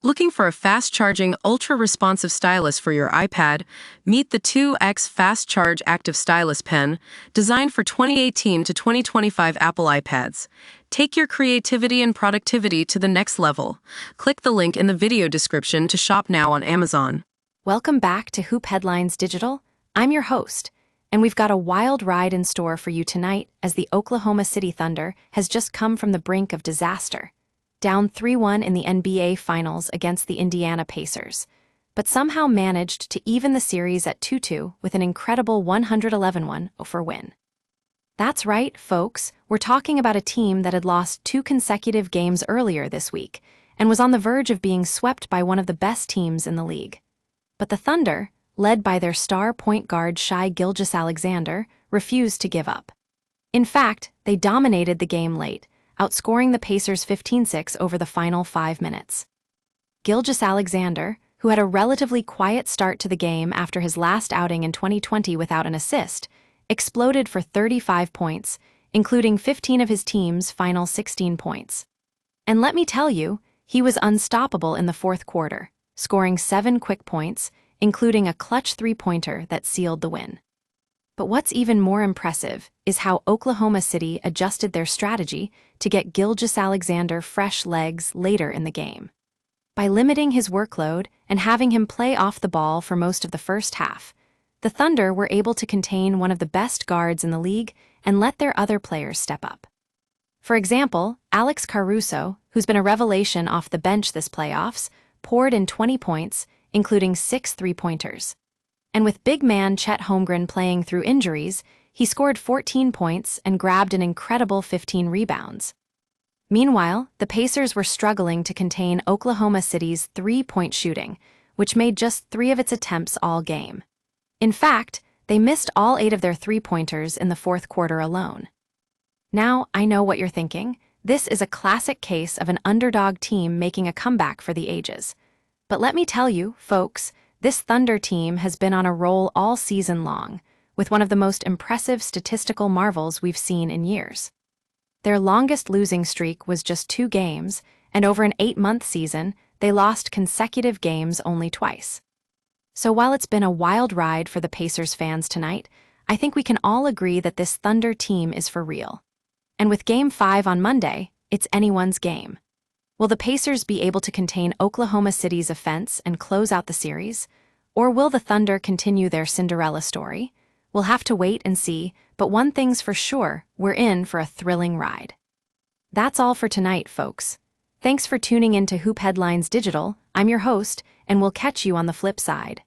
Looking for a fast-charging, ultra-responsive stylus for your iPad? Meet the 2X Fast Charge Active Stylus Pen, designed for 2018 to 2025 Apple iPads. Take your creativity and productivity to the next level. Click the link in the video description to shop now on Amazon. Welcome back to Hoop Headlines Digital. I'm your host, and we've got a wild ride in store for you tonight as the Oklahoma City Thunder has just come from the brink of disaster. Down 3-1 in the NBA Finals against the Indiana Pacers, but somehow managed to even the series at 2-2 with an incredible 111-1 win. That's right, folks, we're talking about a team that had lost 2 consecutive games earlier this week and was on the verge of being swept by one of the best teams in the league. But the Thunder, led by their star point guard Gilgeous-Alexander, refused to give up. In fact, they dominated the game late, outscoring the Pacers 15-6 over the final 5 minutes. Gilgeous-Alexander, who had a relatively quiet start to the game after his last outing in 2020 without an assist, exploded for 35 points, including 15 of his team's final 16 points. And let me tell you, he was unstoppable in the fourth quarter, scoring 7 quick points, including a clutch three-pointer that sealed the win. But what's even more impressive is how Oklahoma City adjusted their strategy to get Gilgeous-Alexander fresh legs later in the game. By limiting his workload and having him play off the ball for most of the first half, the Thunder were able to contain one of the best guards in the league and let their other players step up. For example, Alex Caruso, who's been a revelation off the bench this playoffs, poured in 20 points, including 6 three-pointers. And with big man Chet Holmgren playing through injuries, he scored 14 points and grabbed an incredible 15 rebounds. Meanwhile, the Pacers were struggling to contain Oklahoma City's three-point shooting, which made just 3 of its attempts all game. In fact, they missed all 8 of their three-pointers in the fourth quarter alone. Now, I know what you're thinking. This is a classic case of an underdog team making a comeback for the ages. But let me tell you, folks, this Thunder team has been on a roll all season long, with one of the most impressive statistical marvels we've seen in years. Their longest losing streak was just 2 games, and over an 8-month season, they lost consecutive games only twice. So while it's been a wild ride for the Pacers fans tonight, I think we can all agree that this Thunder team is for real. And with Game 5 on Monday, it's anyone's game. Will the Pacers be able to contain Oklahoma City's offense and close out the series? Or will the Thunder continue their Cinderella story? We'll have to wait and see, but one thing's for sure, we're in for a thrilling ride. That's all for tonight, folks. Thanks for tuning in to Hoop Headlines Digital. I'm your host, and we'll catch you on the flip side.